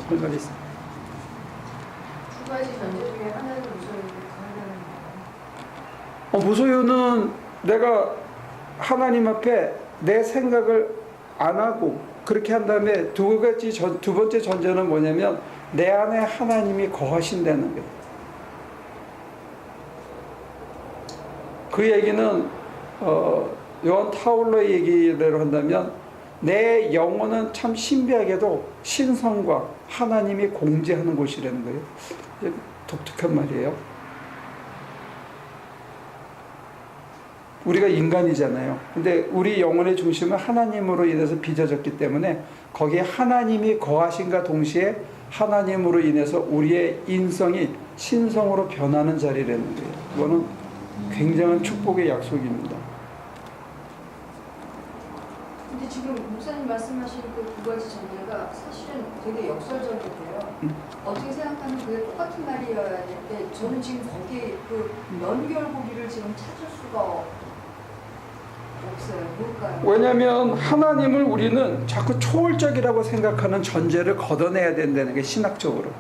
할 말이 있습니다. 두 가지 전제 중에 하나는 무소유고 하나는 무소유는 내가 하나님 앞에 내 생각을 안 하고 그렇게 한 다음에 두 번째 전제는 뭐냐면 내 안에 하나님이 거하신다는 거예요. 그 얘기는 요한 타울러의 얘기대로 한다면 내 영혼은 참 신비하게도 신성과 하나님이 공제하는 곳이라는 거예요. 독특한 말이에요. 우리가 인간이잖아요. 근데 우리 영혼의 중심은 하나님으로 인해서 빚어졌기 때문에 거기에 하나님이 거하신과 동시에 하나님으로 인해서 우리의 인성이 신성으로 변하는 자리라는 거예요. 이거는 굉장한 축복의 약속입니다. 근데 지금 목사님 말씀하신 그 두 가지 전제가 사실은 되게 역설적인데요. 어떻게 생각하면 그게 똑같은 말이어야 되는데 저는 지금 거기에 그 연결고리를 지금 찾을 수가 없어요. 뭘까요? 왜냐하면 하나님을 우리는 자꾸 초월적이라고 생각하는 전제를 걷어내야 된다는 게 신학적으로.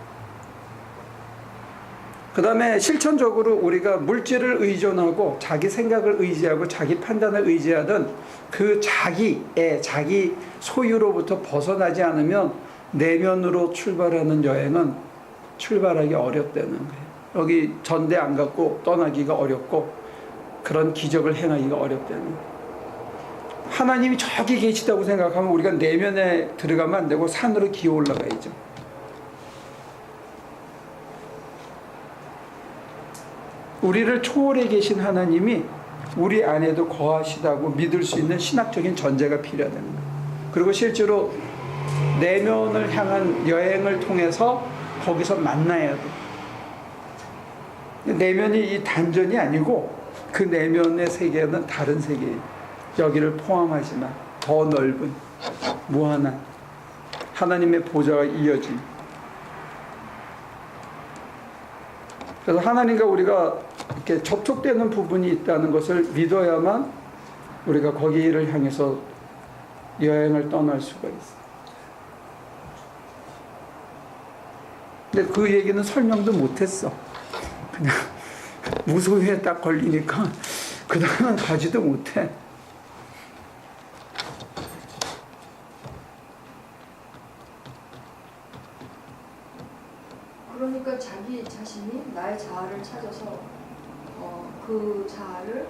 그 다음에 실천적으로 우리가 물질을 의존하고 자기 생각을 의지하고 자기 판단을 의지하던 그 자기 소유로부터 벗어나지 않으면 내면으로 출발하는 여행은 출발하기 어렵다는 거예요. 여기 전대 안 갖고 떠나기가 어렵고 그런 기적을 행하기가 어렵다는 거예요. 하나님이 저기 계시다고 생각하면 우리가 내면에 들어가면 안 되고 산으로 기어 올라가야죠. 우리를 초월해 계신 하나님이 우리 안에도 거하시다고 믿을 수 있는 신학적인 전제가 필요하다는 거예요. 그리고 실제로 내면을 향한 여행을 통해서 거기서 만나야 돼. 내면이 이 단전이 아니고 그 내면의 세계는 다른 세계예요. 여기를 포함하지만 더 넓은 무한한 하나님의 보좌가 이어진. 그래서 하나님과 우리가 이렇게 접촉되는 부분이 있다는 것을 믿어야만 우리가 거기를 향해서 여행을 떠날 수가 있어요. 근데 그 얘기는 설명도 못했어. 그냥 무소유에 딱 걸리니까 그 다음은 가지도 못해. 그러니까 자기 자신이 나의 자아를 찾아서 그 자아를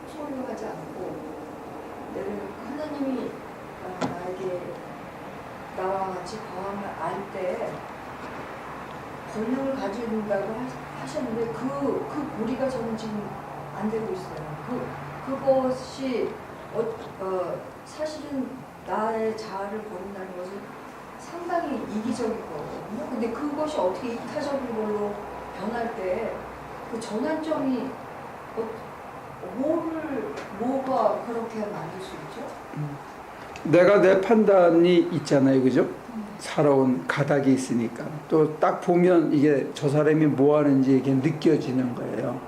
소유하지 않고 하나님이 나에게 나와 같이 거함을 알 때 권능을 가진다고 하셨는데 그 고리가 저는 지금 안 되고 있어요. 그것이 사실은 나의 자아를 버린다는 것은 상당히 이기적이거든요. 근데 그것이 어떻게 이타적인 걸로 변할 때 그 전환점이 뭐가 그렇게 만들 수 있죠? 내가 내 판단이 있잖아요, 그죠? 살아온 가닥이 있으니까 또 딱 보면 이게 저 사람이 뭐 하는지 이게 느껴지는 거예요.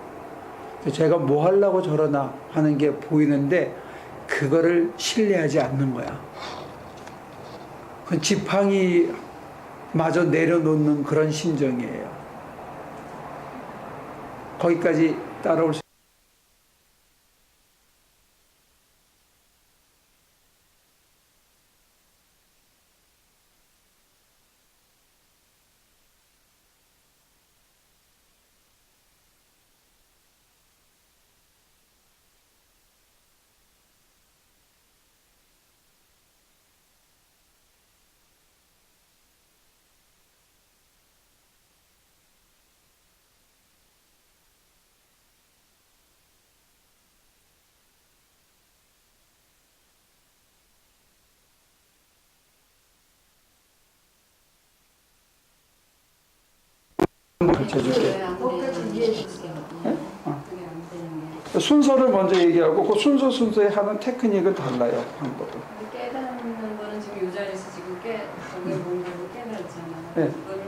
제가 뭐 하려고 저러나 하는 게 보이는데 그거를 신뢰하지 않는 거야. 그 지팡이 마저 내려놓는 그런 심정이에요. 거기까지 따라올 수 가르쳐줄게. 순서를 먼저 얘기하고 그 순서에 하는 테크닉은 달라요. 방법은. 깨닫는 거는 지금 이 자리에서 지금 거기에 몸으로 깨달았잖아요. 네. 그거를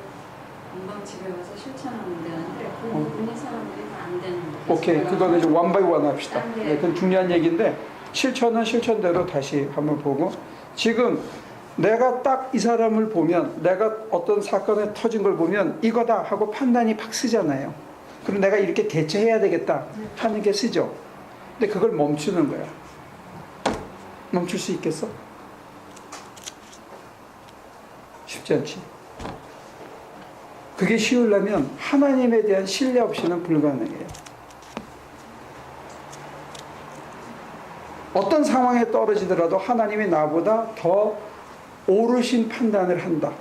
금방 집에 가서 실천하면 되는데 그 부분이 사람들이 다 안 되는 거예요. 오케이, 그거는 이제 원 바이 원 합시다. 네, 그건 중요한 얘기인데 실천은 실천대로 다시 한번 보고 지금 내가 딱 이 사람을 보면 내가 어떤 사건에 터진 걸 보면 이거다 하고 판단이 팍 쓰잖아요. 그럼 내가 이렇게 대처해야 되겠다 하는 게 쓰죠. 근데 그걸 멈추는 거야. 멈출 수 있겠어? 쉽지 않지. 그게 쉬우려면 하나님에 대한 신뢰 없이는 불가능해요. 어떤 상황에 떨어지더라도 하나님이 나보다 더 옳으신 판단을 한다.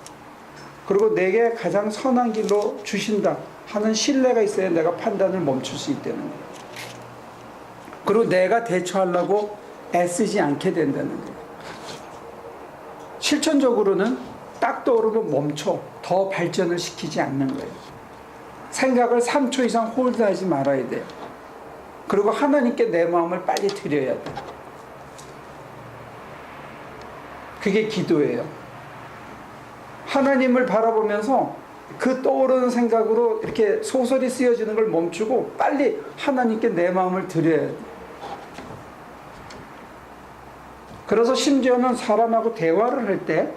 그리고 내게 가장 선한 길로 주신다 하는 신뢰가 있어야 내가 판단을 멈출 수 있다는 거예요. 그리고 내가 대처하려고 애쓰지 않게 된다는 거예요. 실천적으로는 딱 떠오르면 멈춰. 더 발전을 시키지 않는 거예요. 생각을 3초 이상 홀드하지 말아야 돼요. 그리고 하나님께 내 마음을 빨리 드려야 돼. 그게 기도예요. 하나님을 바라보면서 그 떠오르는 생각으로 이렇게 소설이 쓰여지는 걸 멈추고 빨리 하나님께 내 마음을 드려야 돼. 그래서 심지어는 사람하고 대화를 할 때,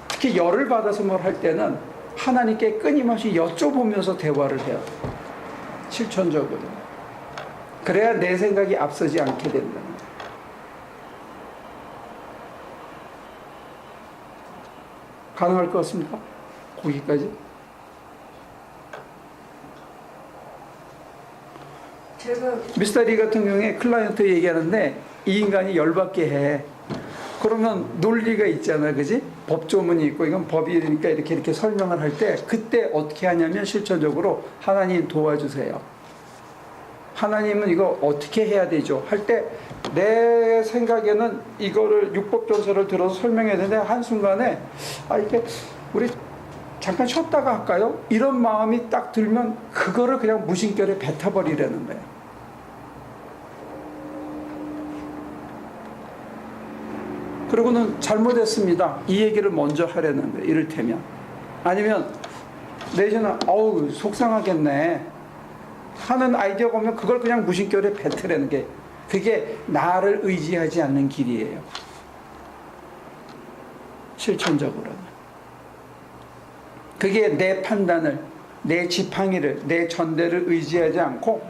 특히 열을 받아서 뭘 할 때는 하나님께 끊임없이 여쭤보면서 대화를 해야 돼. 실천적으로. 그래야 내 생각이 앞서지 않게 된다는 거예요. 가능할 것 같습니까? 거기까지? 제가 미스터리 같은 경우에 클라이언트 얘기하는데 이 인간이 열받게 해. 그러면 논리가 있잖아, 그지? 법조문이 있고 이건 법이니까 이렇게 설명을 할 때 그때 어떻게 하냐면 실천적으로 하나님 도와주세요. 하나님은 이거 어떻게 해야 되죠? 할 때 내 생각에는 이거를 율법전서를 들어서 설명해야 되는데 한순간에 이게 우리 잠깐 쉬었다가 할까요? 이런 마음이 딱 들면 그거를 그냥 무심결에 뱉어버리라는 거예요. 그리고는 잘못했습니다. 이 얘기를 먼저 하려는 거예요. 이를테면. 아니면 내지는 어우 속상하겠네 하는 아이디어가 오면 그걸 그냥 무심결에 뱉으라는 게 그게 나를 의지하지 않는 길이에요. 실천적으로는. 그게 내 판단을, 내 지팡이를, 내 전대를 의지하지 않고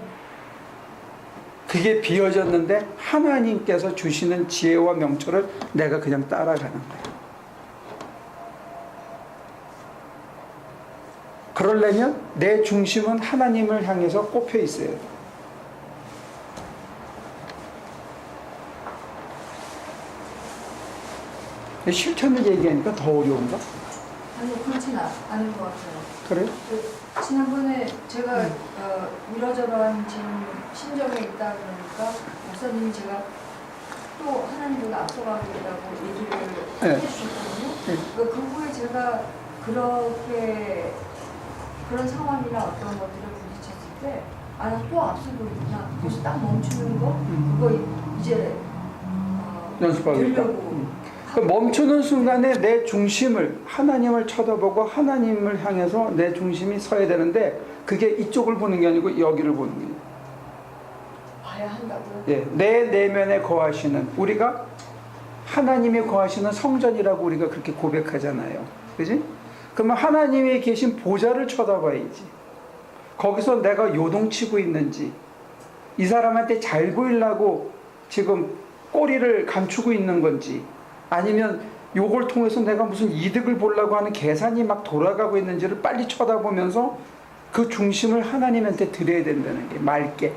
그게 비어졌는데 하나님께서 주시는 지혜와 명철을 내가 그냥 따라가는 거예요. 그러려면 내 중심은 하나님을 향해서 꼽혀 있어야 돼요. 실천을 얘기하니까 더 어려운가? 아니 그렇진 않은 것 같아요. 그래요? 지난번에 제가 이러저러한 지금 심정에 있다 그러니까 목사님이 제가 또 하나님보다 앞서가고 있다고 얘기를 해주셨거든요. 그 후에 제가 그렇게 그런 상황이나 어떤 것들을 부딪혔을 때 나 또 앞서고 있구나. 거기서 딱 멈추는 거 그거 이제 연습하겠다. 그 멈추는 순간에 내 중심을 하나님을 쳐다보고 하나님을 향해서 내 중심이 서야 되는데 그게 이쪽을 보는 게 아니고 여기를 보는 거예요. 봐야 한다고요? 예, 내 내면에 거하시는 우리가 하나님이 거하시는 성전이라고 우리가 그렇게 고백하잖아요. 그지? 그러면 하나님이 계신 보좌를 쳐다봐야지. 거기서 내가 요동치고 있는지 이 사람한테 잘 보이려고 지금 꼬리를 감추고 있는 건지 아니면 요걸 통해서 내가 무슨 이득을 보려고 하는 계산이 막 돌아가고 있는지를 빨리 쳐다보면서 그 중심을 하나님한테 드려야 된다는 게 맑게.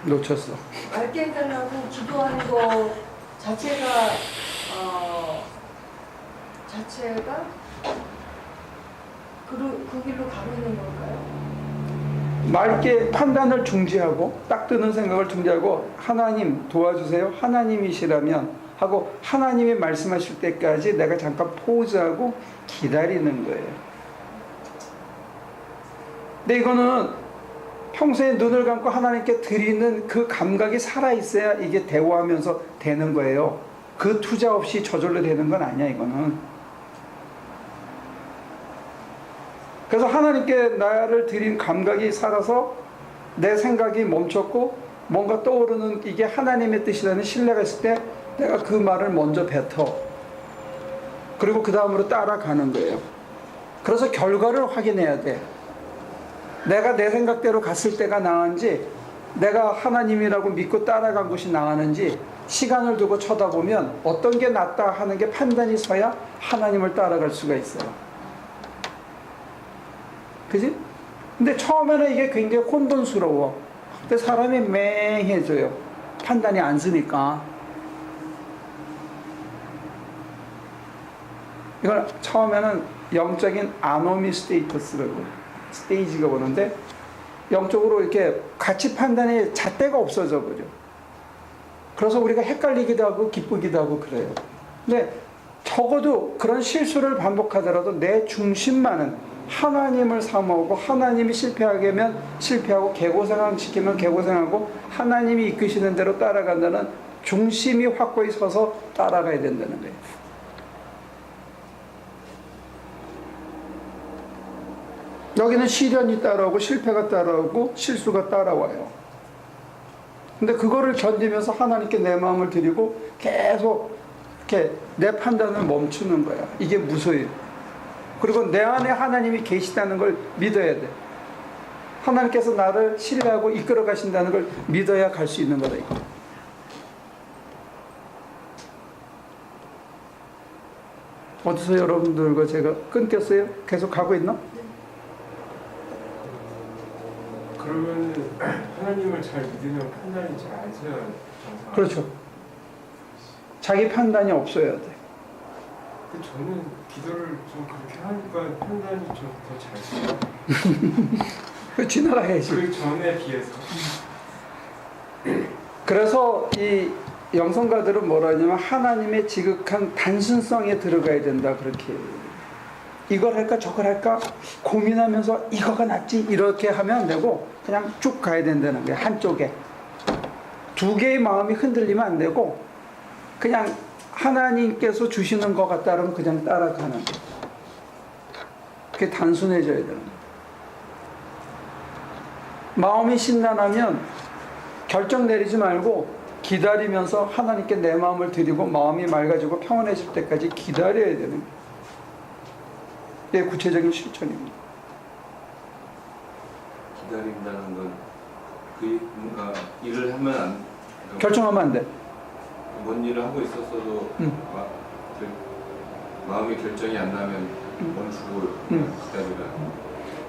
놓쳤어. 맑게 해달라고 기도하는 거 자체가 그 길로 가고 있는 걸까요? 맑게 판단을 중지하고 딱 드는 생각을 중지하고 하나님 도와주세요. 하나님이시라면 하고 하나님이 말씀하실 때까지 내가 잠깐 포즈하고 기다리는 거예요. 근데 이거는 평소에 눈을 감고 하나님께 드리는 그 감각이 살아있어야 이게 대화하면서 되는 거예요. 그 투자 없이 저절로 되는 건 아니야 이거는. 그래서 하나님께 나를 드린 감각이 살아서 내 생각이 멈췄고 뭔가 떠오르는 이게 하나님의 뜻이라는 신뢰가 있을 때 내가 그 말을 먼저 뱉어. 그리고 그 다음으로 따라가는 거예요. 그래서 결과를 확인해야 돼. 내가 내 생각대로 갔을 때가 나은지, 내가 하나님이라고 믿고 따라간 것이 나았는지 시간을 두고 쳐다보면 어떤 게 낫다 하는 게 판단이 서야 하나님을 따라갈 수가 있어요. 그지? 근데 처음에는 이게 굉장히 혼돈스러워. 근데 사람이 맹해져요. 판단이 안 쓰니까. 이걸 처음에는 영적인 아노미 스테이지가 오는데, 영적으로 이렇게 가치 판단의 잣대가 없어져 버려. 그래서 우리가 헷갈리기도 하고 기쁘기도 하고 그래요. 근데 적어도 그런 실수를 반복하더라도 내 중심만은 하나님을 사모하고, 하나님이 실패하게 하면 실패하고, 개고생시키면 개고생하고, 하나님이 이끄시는 대로 따라간다는 중심이 확고히 서서 따라가야 된다는 거예요. 여기는 시련이 따라오고 실패가 따라오고 실수가 따라와요. 근데 그거를 견디면서 하나님께 내 마음을 드리고 계속 이렇게 내 판단을 멈추는 거야. 이게 무서워요. 그리고 내 안에 하나님이 계시다는 걸 믿어야 돼. 하나님께서 나를 신뢰하고 이끌어 가신다는 걸 믿어야 갈 수 있는 거다, 이거. 어디서 여러분들과 제가 끊겼어요? 계속 가고 있나? 그러면 하나님을 잘 믿으면 판단이 잘 안 서야 정상. 그렇죠. 자기 판단이 없어야 돼. 저는 기도를 좀 그렇게 하니까 판단이 좀 더 잘 서요. 그 지나가야지. 그 전에 비해서. 그래서 이 영성가들은 뭐라 하냐면 하나님의 지극한 단순성에 들어가야 된다, 그렇게. 이걸 할까 저걸 할까 고민하면서 이거가 낫지 이렇게 하면 안 되고 그냥 쭉 가야 된다는 거예요. 한쪽에 두 개의 마음이 흔들리면 안 되고 그냥 하나님께서 주시는 것 같다면 그냥 따라가는 거예요. 그게 단순해져야 되는 거예요. 마음이 심란하면 결정 내리지 말고 기다리면서 하나님께 내 마음을 드리고 마음이 맑아지고 평온해질 때까지 기다려야 되는 거예요. 네, 구체적인 실천입니다. 기다린다는 건 뭔가 일을 하면 안 결정하면 안 돼. 뭔 일을 하고 있었어도 마음이 결정이 안 나면 멈추고 기다리라.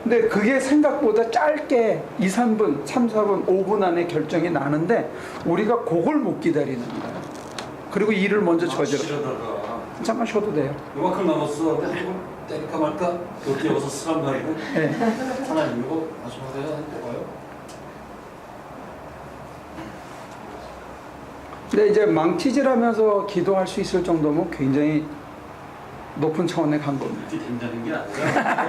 근데 그게 생각보다 짧게 2, 3분, 3, 4분, 5분 안에 결정이 나는데 우리가 그걸 못 기다리는 거예요. 그리고 일을 먼저 저지러. 잠깐 쉬어도 돼요. 이만큼 남았어. 근데 한번 때릴까 말까? 그렇게 여기서 쓰란 말이고. 네. 하나님 이거 마지막에 해봐요. 근데 이제 망치질하면서 기도할 수 있을 정도면 굉장히 높은 차원에 간 겁니다. 이렇게 된다는 게 아니라.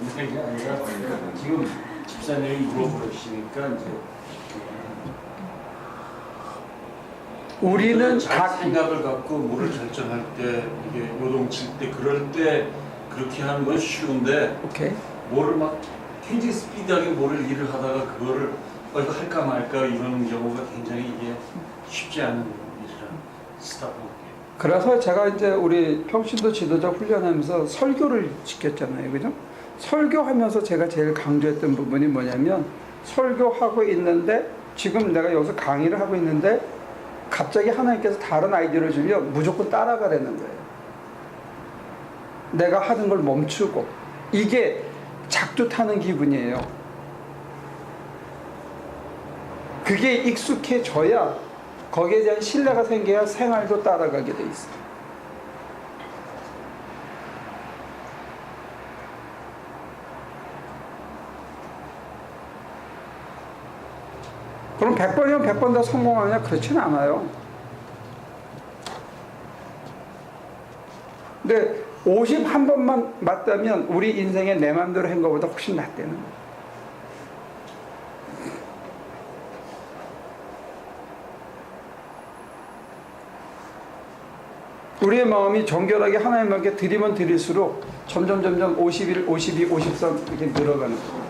된다는 게 아니라 지금 집사님이 물어보시니까 이제 우리는 잘 생각을 갖고 뭐를 결정할 때 이게 요동칠 때 그럴 때 그렇게 하는 건 쉬운데 오케이. 뭐를 막 굉장히 스피드하게 뭐를 일을 하다가 그거를 이거 할까 말까 이러는 경우가 굉장히 이게 쉽지 않은 일이라 스타트. 그래서 제가 이제 우리 평신도 지도자 훈련하면서 설교를 시켰잖아요, 그죠? 설교하면서 제가 제일 강조했던 부분이 뭐냐면 설교하고 있는데 지금 내가 여기서 강의를 하고 있는데 갑자기 하나님께서 다른 아이디어를 주면 무조건 따라가라는 거예요. 내가 하는 걸 멈추고 이게 작두 타는 기분이에요. 그게 익숙해져야 거기에 대한 신뢰가 생겨야 생활도 따라가게 돼 있어요. 그럼 100번이면 100번 다 성공하냐? 그렇지는 않아요. 근데 51번만 맞다면 우리 인생에 내 마음대로 한 것보다 훨씬 낫다는 거예요. 우리의 마음이 정결하게 하나님께 드리면 드릴수록 점점 51, 52, 53 이렇게 늘어가는 거예요.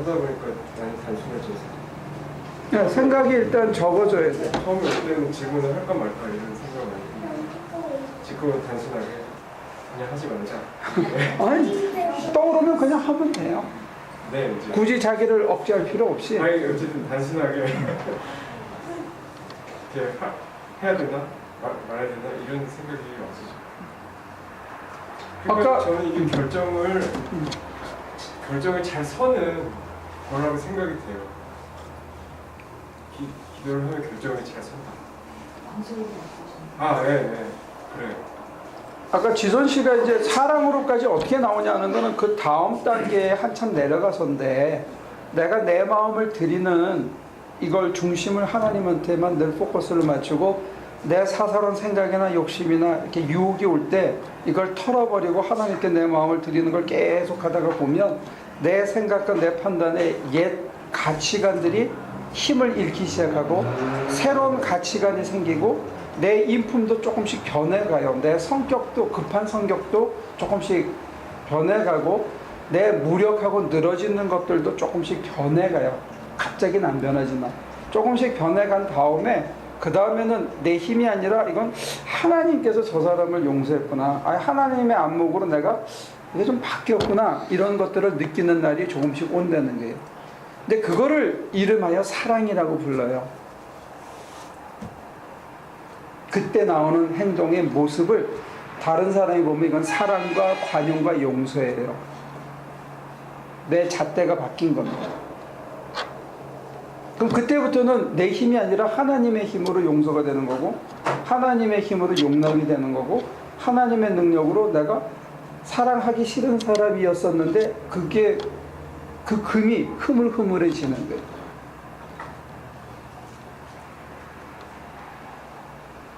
하다 보니까 많이 단순해져서 생각이 일단 적어져야 돼. 처음에 올 때는 질문을 할까 말까 이런 생각을 많이 했는데 지금은 단순하게 그냥 하지 말자. 아니, 떠오르면 그냥 하면 돼요. 네, 이제 굳이 자기를 억제할 필요 없이. 아니 어쨌든 단순하게 이렇게 해야 되나 말아야 되나 이런 생각이 없으죠. 그러니까 아까- 저는 이게 결정을 잘 서는 거라고 생각이 돼요. 기도를 하면 결정을 잘 선다. 아, 네, 네, 그래요. 아까 지선 씨가 이제 사랑으로까지 어떻게 나오냐는 거는 그 다음 단계에 한참 내려가서인데, 내가 내 마음을 드리는 이걸 중심을 하나님한테만 늘 포커스를 맞추고 내 사사로운 생각이나 욕심이나 이렇게 유혹이 올 때 이걸 털어버리고 하나님께 내 마음을 드리는 걸 계속 하다가 보면 내 생각과 내 판단의 옛 가치관들이 힘을 잃기 시작하고 새로운 가치관이 생기고 내 인품도 조금씩 변해가요. 내 성격도, 급한 성격도 조금씩 변해가고 내 무력하고 늘어지는 것들도 조금씩 변해가요. 갑자기는 안 변하지만 조금씩 변해간 다음에 그 다음에는 내 힘이 아니라 이건 하나님께서 저 사람을 용서했구나, 하나님의 안목으로 내가 이게 좀 바뀌었구나, 이런 것들을 느끼는 날이 조금씩 온다는 거예요. 근데 그거를 이름하여 사랑이라고 불러요. 그때 나오는 행동의 모습을 다른 사람이 보면 이건 사랑과 관용과 용서예요. 내 잣대가 바뀐 겁니다. 그럼 그때부터는 내 힘이 아니라 하나님의 힘으로 용서가 되는 거고, 하나님의 힘으로 용납이 되는 거고, 하나님의 능력으로 내가 사랑하기 싫은 사람이었었는데 그게 그 금이 흐물흐물해지는 거예요.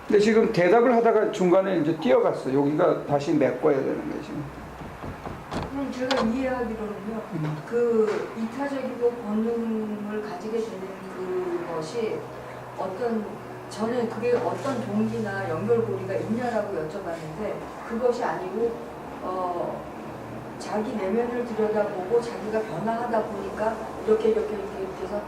근데 지금 대답을 하다가 중간에 이제 뛰어갔어. 여기가 다시 메꿔야 되는 거예요, 지금. 제가 이해하기로는요, 그 이타적이고 본능을 가지게 되는 그것이 저는 그게 어떤 동기나 연결고리가 있냐라고 여쭤봤는데, 그것이 아니고, 자기 내면을 들여다보고 자기가 변화하다 보니까 이렇게 해서